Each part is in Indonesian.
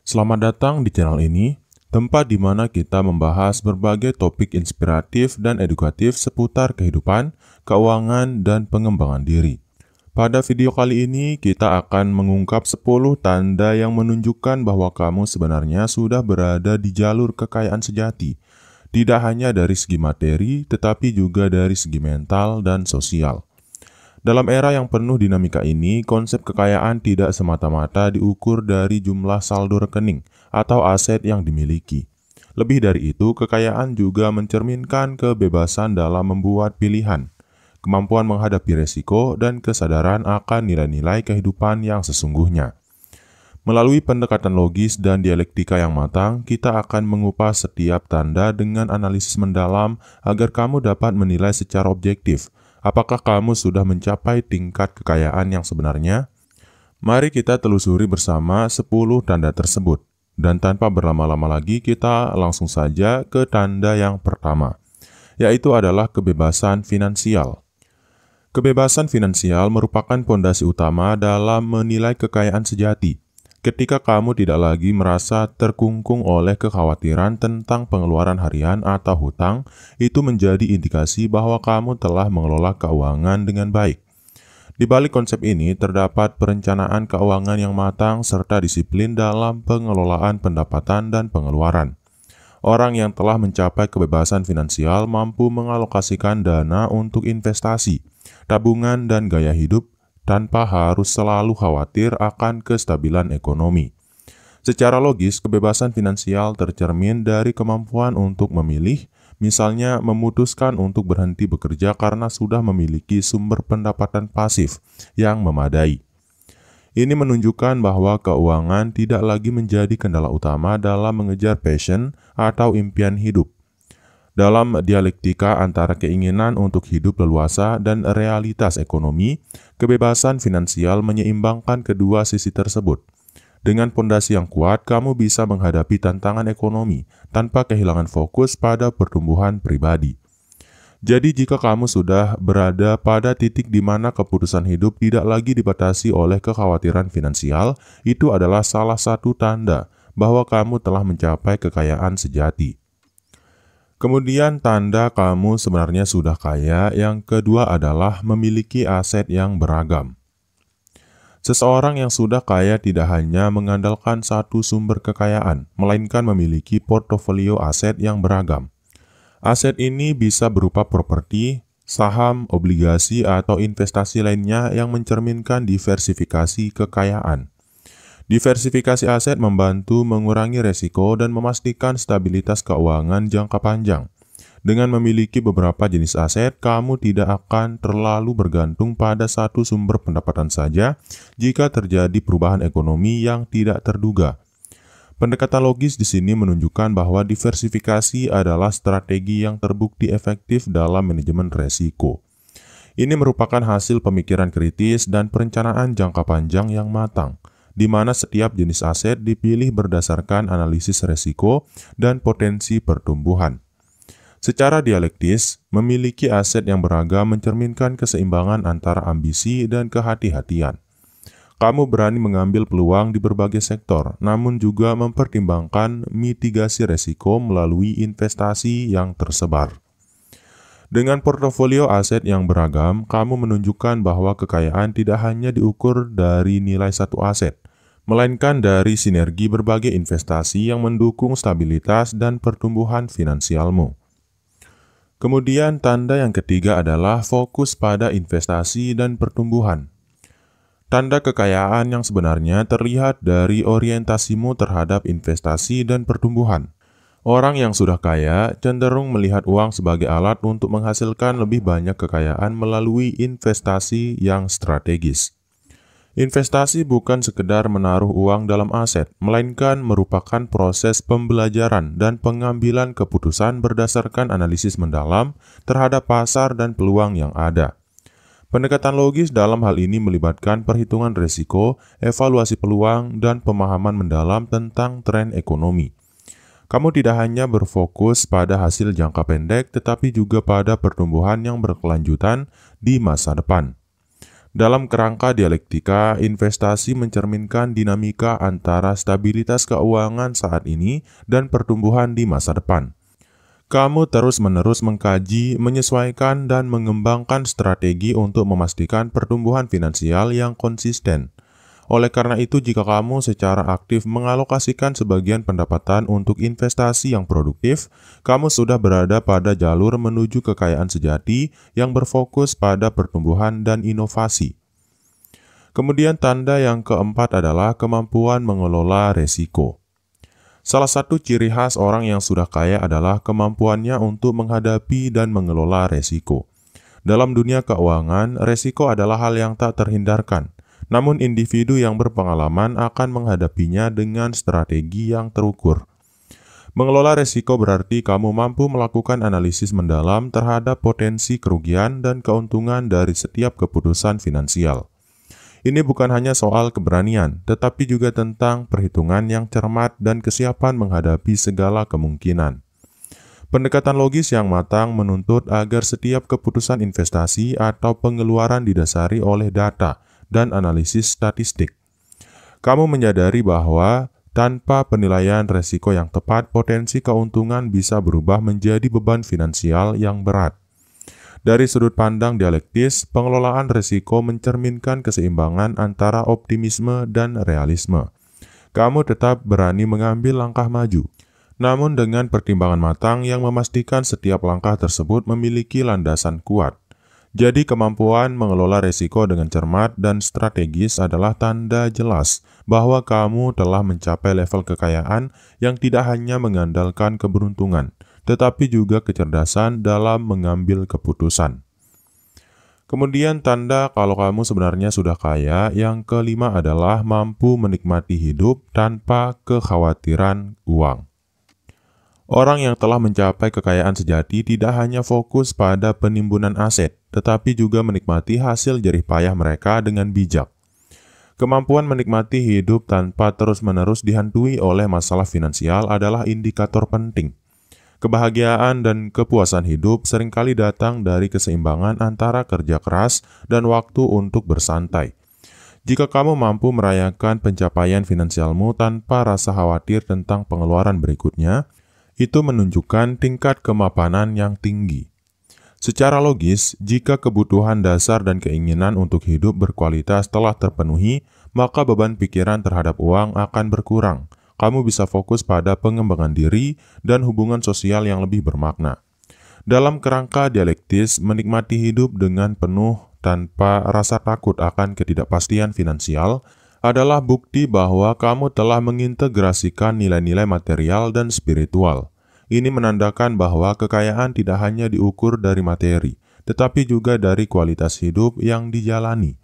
Selamat datang di channel ini, tempat di mana kita membahas berbagai topik inspiratif dan edukatif seputar kehidupan, keuangan, dan pengembangan diri. Pada video kali ini, kita akan mengungkap 10 tanda yang menunjukkan bahwa kamu sebenarnya sudah berada di jalur kekayaan sejati, tidak hanya dari segi materi, tetapi juga dari segi mental dan sosial. Dalam era yang penuh dinamika ini, konsep kekayaan tidak semata-mata diukur dari jumlah saldo rekening atau aset yang dimiliki. Lebih dari itu, kekayaan juga mencerminkan kebebasan dalam membuat pilihan, kemampuan menghadapi resiko, dan kesadaran akan nilai-nilai kehidupan yang sesungguhnya. Melalui pendekatan logis dan dialektika yang matang, kita akan mengupas setiap tanda dengan analisis mendalam agar kamu dapat menilai secara objektif apakah kamu sudah mencapai tingkat kekayaan yang sebenarnya. Mari kita telusuri bersama 10 tanda tersebut. Dan tanpa berlama-lama lagi, kita langsung saja ke tanda yang pertama, yaitu adalah kebebasan finansial. Kebebasan finansial merupakan pondasi utama dalam menilai kekayaan sejati. Ketika kamu tidak lagi merasa terkungkung oleh kekhawatiran tentang pengeluaran harian atau hutang, itu menjadi indikasi bahwa kamu telah mengelola keuangan dengan baik. Di balik konsep ini terdapat perencanaan keuangan yang matang serta disiplin dalam pengelolaan pendapatan dan pengeluaran. Orang yang telah mencapai kebebasan finansial mampu mengalokasikan dana untuk investasi, tabungan, dan gaya hidup tanpa harus selalu khawatir akan kestabilan ekonomi. Secara logis, kebebasan finansial tercermin dari kemampuan untuk memilih, misalnya memutuskan untuk berhenti bekerja karena sudah memiliki sumber pendapatan pasif yang memadai. Ini menunjukkan bahwa keuangan tidak lagi menjadi kendala utama dalam mengejar passion atau impian hidup. Dalam dialektika antara keinginan untuk hidup leluasa dan realitas ekonomi, kebebasan finansial menyeimbangkan kedua sisi tersebut. Dengan pondasi yang kuat, kamu bisa menghadapi tantangan ekonomi tanpa kehilangan fokus pada pertumbuhan pribadi. Jadi jika kamu sudah berada pada titik di mana keputusan hidup tidak lagi dibatasi oleh kekhawatiran finansial, itu adalah salah satu tanda bahwa kamu telah mencapai kekayaan sejati. Kemudian tanda kamu sebenarnya sudah kaya yang kedua adalah memiliki aset yang beragam. Seseorang yang sudah kaya tidak hanya mengandalkan satu sumber kekayaan, melainkan memiliki portofolio aset yang beragam. Aset ini bisa berupa properti, saham, obligasi, atau investasi lainnya yang mencerminkan diversifikasi kekayaan. Diversifikasi aset membantu mengurangi resiko dan memastikan stabilitas keuangan jangka panjang. Dengan memiliki beberapa jenis aset, kamu tidak akan terlalu bergantung pada satu sumber pendapatan saja jika terjadi perubahan ekonomi yang tidak terduga. Pendekatan logis di sini menunjukkan bahwa diversifikasi adalah strategi yang terbukti efektif dalam manajemen resiko. Ini merupakan hasil pemikiran kritis dan perencanaan jangka panjang yang matang, di mana setiap jenis aset dipilih berdasarkan analisis resiko dan potensi pertumbuhan. Secara dialektis, memiliki aset yang beragam mencerminkan keseimbangan antara ambisi dan kehati-hatian. Kamu berani mengambil peluang di berbagai sektor, namun juga mempertimbangkan mitigasi resiko melalui investasi yang tersebar. Dengan portofolio aset yang beragam, kamu menunjukkan bahwa kekayaan tidak hanya diukur dari nilai satu aset, melainkan dari sinergi berbagai investasi yang mendukung stabilitas dan pertumbuhan finansialmu. Kemudian tanda yang ketiga adalah fokus pada investasi dan pertumbuhan. Tanda kekayaan yang sebenarnya terlihat dari orientasimu terhadap investasi dan pertumbuhan. Orang yang sudah kaya cenderung melihat uang sebagai alat untuk menghasilkan lebih banyak kekayaan melalui investasi yang strategis. Investasi bukan sekedar menaruh uang dalam aset, melainkan merupakan proses pembelajaran dan pengambilan keputusan berdasarkan analisis mendalam terhadap pasar dan peluang yang ada. Pendekatan logis dalam hal ini melibatkan perhitungan risiko, evaluasi peluang, dan pemahaman mendalam tentang tren ekonomi. Kamu tidak hanya berfokus pada hasil jangka pendek, tetapi juga pada pertumbuhan yang berkelanjutan di masa depan. Dalam kerangka dialektika, investasi mencerminkan dinamika antara stabilitas keuangan saat ini dan pertumbuhan di masa depan. Kamu terus-menerus mengkaji, menyesuaikan, dan mengembangkan strategi untuk memastikan pertumbuhan finansial yang konsisten. Oleh karena itu, jika kamu secara aktif mengalokasikan sebagian pendapatan untuk investasi yang produktif, kamu sudah berada pada jalur menuju kekayaan sejati yang berfokus pada pertumbuhan dan inovasi. Kemudian tanda yang keempat adalah kemampuan mengelola resiko. Salah satu ciri khas orang yang sudah kaya adalah kemampuannya untuk menghadapi dan mengelola resiko. Dalam dunia keuangan, resiko adalah hal yang tak terhindarkan. Namun individu yang berpengalaman akan menghadapinya dengan strategi yang terukur. Mengelola resiko berarti kamu mampu melakukan analisis mendalam terhadap potensi kerugian dan keuntungan dari setiap keputusan finansial. Ini bukan hanya soal keberanian, tetapi juga tentang perhitungan yang cermat dan kesiapan menghadapi segala kemungkinan. Pendekatan logis yang matang menuntut agar setiap keputusan investasi atau pengeluaran didasari oleh data dan analisis statistik. Kamu menyadari bahwa tanpa penilaian resiko yang tepat, potensi keuntungan bisa berubah menjadi beban finansial yang berat. Dari sudut pandang dialektis, pengelolaan risiko mencerminkan keseimbangan antara optimisme dan realisme. Kamu tetap berani mengambil langkah maju, namun dengan pertimbangan matang yang memastikan setiap langkah tersebut memiliki landasan kuat. Jadi kemampuan mengelola risiko dengan cermat dan strategis adalah tanda jelas bahwa kamu telah mencapai level kekayaan yang tidak hanya mengandalkan keberuntungan, tetapi juga kecerdasan dalam mengambil keputusan. Kemudian tanda kalau kamu sebenarnya sudah kaya, yang kelima adalah mampu menikmati hidup tanpa kekhawatiran uang. Orang yang telah mencapai kekayaan sejati tidak hanya fokus pada penimbunan aset, tetapi juga menikmati hasil jerih payah mereka dengan bijak. Kemampuan menikmati hidup tanpa terus-menerus dihantui oleh masalah finansial adalah indikator penting. Kebahagiaan dan kepuasan hidup seringkali datang dari keseimbangan antara kerja keras dan waktu untuk bersantai. Jika kamu mampu merayakan pencapaian finansialmu tanpa rasa khawatir tentang pengeluaran berikutnya, itu menunjukkan tingkat kemapanan yang tinggi. Secara logis, jika kebutuhan dasar dan keinginan untuk hidup berkualitas telah terpenuhi, maka beban pikiran terhadap uang akan berkurang. Kamu bisa fokus pada pengembangan diri dan hubungan sosial yang lebih bermakna. Dalam kerangka dialektis, menikmati hidup dengan penuh tanpa rasa takut akan ketidakpastian finansial adalah bukti bahwa kamu telah mengintegrasikan nilai-nilai material dan spiritual. Ini menandakan bahwa kekayaan tidak hanya diukur dari materi, tetapi juga dari kualitas hidup yang dijalani.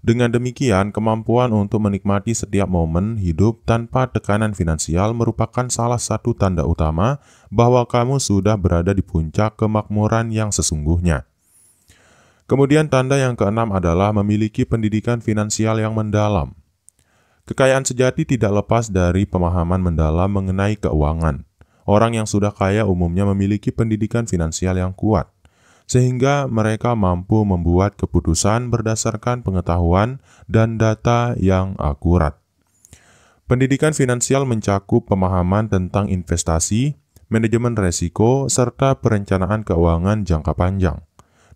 Dengan demikian, kemampuan untuk menikmati setiap momen hidup tanpa tekanan finansial merupakan salah satu tanda utama bahwa kamu sudah berada di puncak kemakmuran yang sesungguhnya. Kemudian tanda yang keenam adalah memiliki pendidikan finansial yang mendalam. Kekayaan sejati tidak lepas dari pemahaman mendalam mengenai keuangan. Orang yang sudah kaya umumnya memiliki pendidikan finansial yang kuat, sehingga mereka mampu membuat keputusan berdasarkan pengetahuan dan data yang akurat. Pendidikan finansial mencakup pemahaman tentang investasi, manajemen risiko, serta perencanaan keuangan jangka panjang.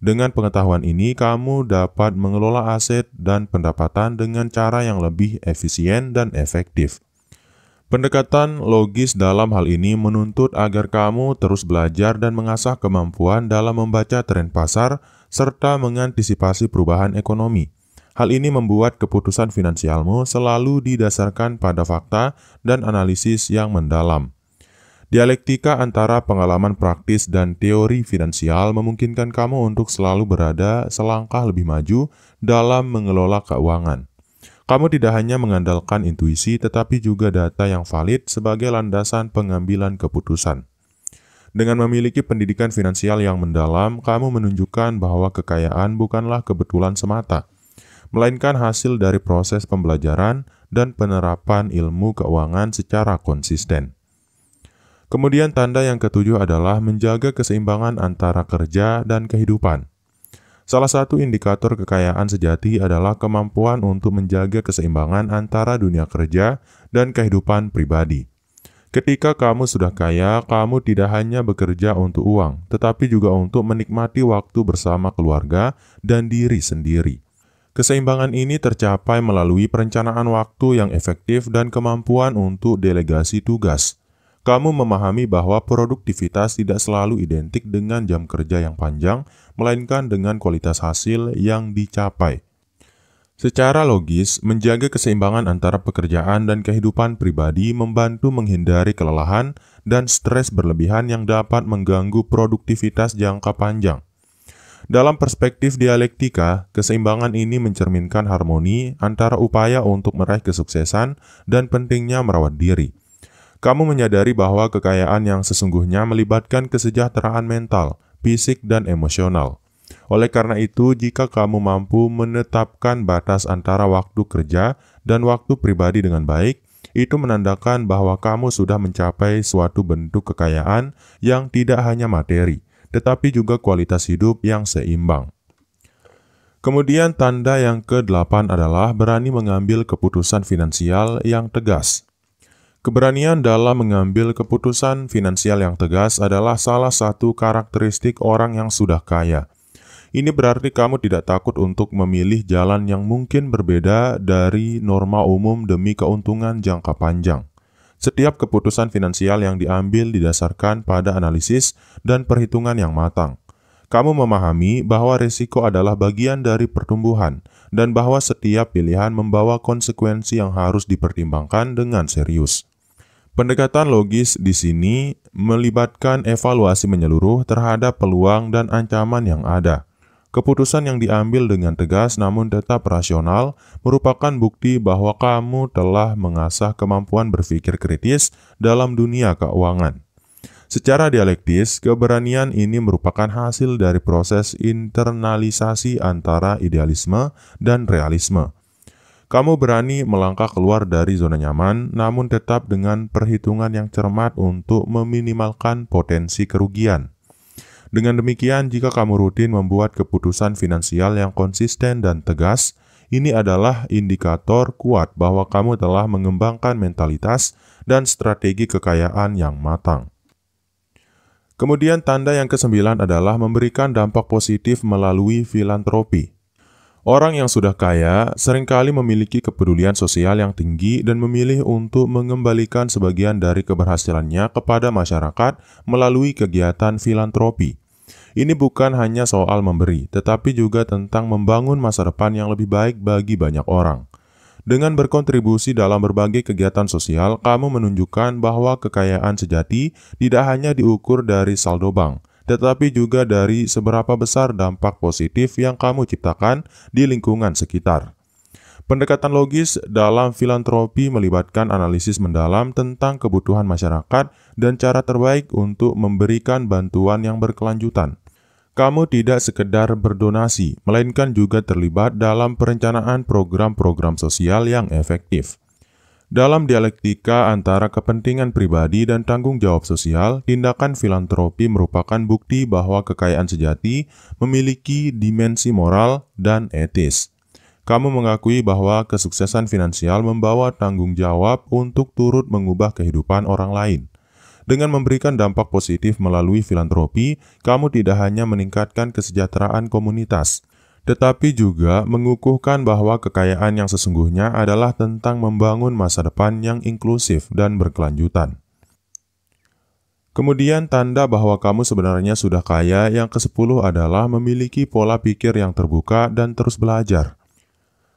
Dengan pengetahuan ini, kamu dapat mengelola aset dan pendapatan dengan cara yang lebih efisien dan efektif. Pendekatan logis dalam hal ini menuntut agar kamu terus belajar dan mengasah kemampuan dalam membaca tren pasar serta mengantisipasi perubahan ekonomi. Hal ini membuat keputusan finansialmu selalu didasarkan pada fakta dan analisis yang mendalam. Dialektika antara pengalaman praktis dan teori finansial memungkinkan kamu untuk selalu berada selangkah lebih maju dalam mengelola keuangan. Kamu tidak hanya mengandalkan intuisi, tetapi juga data yang valid sebagai landasan pengambilan keputusan. Dengan memiliki pendidikan finansial yang mendalam, kamu menunjukkan bahwa kekayaan bukanlah kebetulan semata, melainkan hasil dari proses pembelajaran dan penerapan ilmu keuangan secara konsisten. Kemudian tanda yang ketujuh adalah menjaga keseimbangan antara kerja dan kehidupan. Salah satu indikator kekayaan sejati adalah kemampuan untuk menjaga keseimbangan antara dunia kerja dan kehidupan pribadi. Ketika kamu sudah kaya, kamu tidak hanya bekerja untuk uang, tetapi juga untuk menikmati waktu bersama keluarga dan diri sendiri. Keseimbangan ini tercapai melalui perencanaan waktu yang efektif dan kemampuan untuk delegasi tugas. Kamu memahami bahwa produktivitas tidak selalu identik dengan jam kerja yang panjang, melainkan dengan kualitas hasil yang dicapai. Secara logis, menjaga keseimbangan antara pekerjaan dan kehidupan pribadi membantu menghindari kelelahan dan stres berlebihan yang dapat mengganggu produktivitas jangka panjang. Dalam perspektif dialektika, keseimbangan ini mencerminkan harmoni antara upaya untuk meraih kesuksesan dan pentingnya merawat diri. Kamu menyadari bahwa kekayaan yang sesungguhnya melibatkan kesejahteraan mental, fisik, dan emosional. Oleh karena itu, jika kamu mampu menetapkan batas antara waktu kerja dan waktu pribadi dengan baik, itu menandakan bahwa kamu sudah mencapai suatu bentuk kekayaan yang tidak hanya materi, tetapi juga kualitas hidup yang seimbang. Kemudian tanda yang ke-8 adalah berani mengambil keputusan finansial yang tegas. Keberanian dalam mengambil keputusan finansial yang tegas adalah salah satu karakteristik orang yang sudah kaya. Ini berarti kamu tidak takut untuk memilih jalan yang mungkin berbeda dari norma umum demi keuntungan jangka panjang. Setiap keputusan finansial yang diambil didasarkan pada analisis dan perhitungan yang matang. Kamu memahami bahwa risiko adalah bagian dari pertumbuhan dan bahwa setiap pilihan membawa konsekuensi yang harus dipertimbangkan dengan serius. Pendekatan logis di sini melibatkan evaluasi menyeluruh terhadap peluang dan ancaman yang ada. Keputusan yang diambil dengan tegas namun tetap rasional merupakan bukti bahwa kamu telah mengasah kemampuan berpikir kritis dalam dunia keuangan. Secara dialektis, keberanian ini merupakan hasil dari proses internalisasi antara idealisme dan realisme. Kamu berani melangkah keluar dari zona nyaman, namun tetap dengan perhitungan yang cermat untuk meminimalkan potensi kerugian. Dengan demikian, jika kamu rutin membuat keputusan finansial yang konsisten dan tegas, ini adalah indikator kuat bahwa kamu telah mengembangkan mentalitas dan strategi kekayaan yang matang. Kemudian tanda yang ke-9 adalah memberikan dampak positif melalui filantropi. Orang yang sudah kaya seringkali memiliki kepedulian sosial yang tinggi dan memilih untuk mengembalikan sebagian dari keberhasilannya kepada masyarakat melalui kegiatan filantropi. Ini bukan hanya soal memberi, tetapi juga tentang membangun masa depan yang lebih baik bagi banyak orang. Dengan berkontribusi dalam berbagai kegiatan sosial, kamu menunjukkan bahwa kekayaan sejati tidak hanya diukur dari saldo bank, tetapi juga dari seberapa besar dampak positif yang kamu ciptakan di lingkungan sekitar. Pendekatan logis dalam filantropi melibatkan analisis mendalam tentang kebutuhan masyarakat dan cara terbaik untuk memberikan bantuan yang berkelanjutan. Kamu tidak sekedar berdonasi, melainkan juga terlibat dalam perencanaan program-program sosial yang efektif. Dalam dialektika antara kepentingan pribadi dan tanggung jawab sosial, tindakan filantropi merupakan bukti bahwa kekayaan sejati memiliki dimensi moral dan etis. Kamu mengakui bahwa kesuksesan finansial membawa tanggung jawab untuk turut mengubah kehidupan orang lain. Dengan memberikan dampak positif melalui filantropi, kamu tidak hanya meningkatkan kesejahteraan komunitas, tetapi juga mengukuhkan bahwa kekayaan yang sesungguhnya adalah tentang membangun masa depan yang inklusif dan berkelanjutan. Kemudian tanda bahwa kamu sebenarnya sudah kaya yang ke-10 adalah memiliki pola pikir yang terbuka dan terus belajar.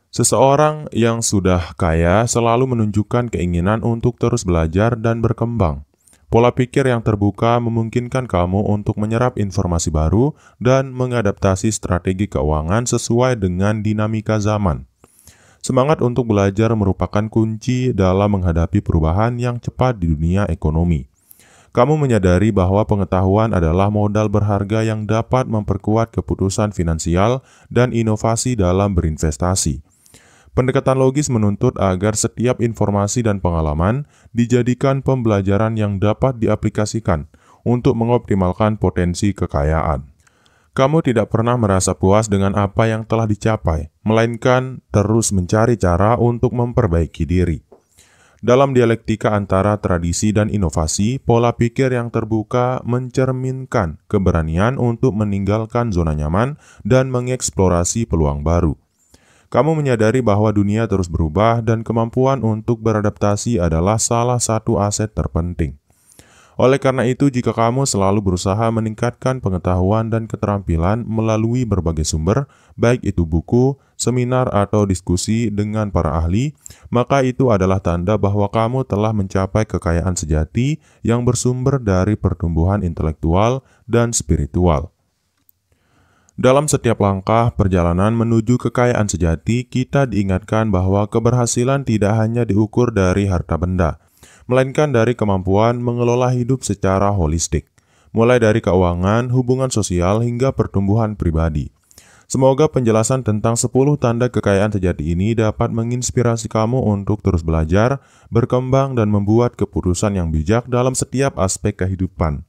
Seseorang yang sudah kaya selalu menunjukkan keinginan untuk terus belajar dan berkembang. Pola pikir yang terbuka memungkinkan kamu untuk menyerap informasi baru dan mengadaptasi strategi keuangan sesuai dengan dinamika zaman. Semangat untuk belajar merupakan kunci dalam menghadapi perubahan yang cepat di dunia ekonomi. Kamu menyadari bahwa pengetahuan adalah modal berharga yang dapat memperkuat keputusan finansial dan inovasi dalam berinvestasi. Pendekatan logis menuntut agar setiap informasi dan pengalaman dijadikan pembelajaran yang dapat diaplikasikan untuk mengoptimalkan potensi kekayaan. Kamu tidak pernah merasa puas dengan apa yang telah dicapai, melainkan terus mencari cara untuk memperbaiki diri. Dalam dialektika antara tradisi dan inovasi, pola pikir yang terbuka mencerminkan keberanian untuk meninggalkan zona nyaman dan mengeksplorasi peluang baru. Kamu menyadari bahwa dunia terus berubah dan kemampuan untuk beradaptasi adalah salah satu aset terpenting. Oleh karena itu, jika kamu selalu berusaha meningkatkan pengetahuan dan keterampilan melalui berbagai sumber, baik itu buku, seminar, atau diskusi dengan para ahli, maka itu adalah tanda bahwa kamu telah mencapai kekayaan sejati yang bersumber dari pertumbuhan intelektual dan spiritual. Dalam setiap langkah perjalanan menuju kekayaan sejati, kita diingatkan bahwa keberhasilan tidak hanya diukur dari harta benda, melainkan dari kemampuan mengelola hidup secara holistik, mulai dari keuangan, hubungan sosial, hingga pertumbuhan pribadi. Semoga penjelasan tentang 10 tanda kekayaan sejati ini dapat menginspirasi kamu untuk terus belajar, berkembang, dan membuat keputusan yang bijak dalam setiap aspek kehidupan.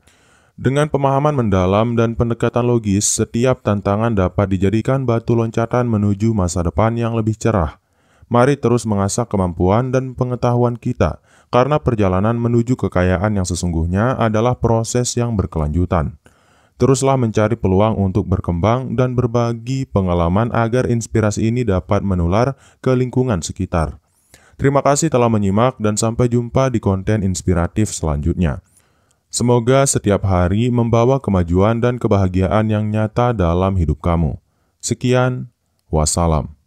Dengan pemahaman mendalam dan pendekatan logis, setiap tantangan dapat dijadikan batu loncatan menuju masa depan yang lebih cerah. Mari terus mengasah kemampuan dan pengetahuan kita, karena perjalanan menuju kekayaan yang sesungguhnya adalah proses yang berkelanjutan. Teruslah mencari peluang untuk berkembang dan berbagi pengalaman agar inspirasi ini dapat menular ke lingkungan sekitar. Terima kasih telah menyimak dan sampai jumpa di konten inspiratif selanjutnya. Semoga setiap hari membawa kemajuan dan kebahagiaan yang nyata dalam hidup kamu. Sekian, wassalam.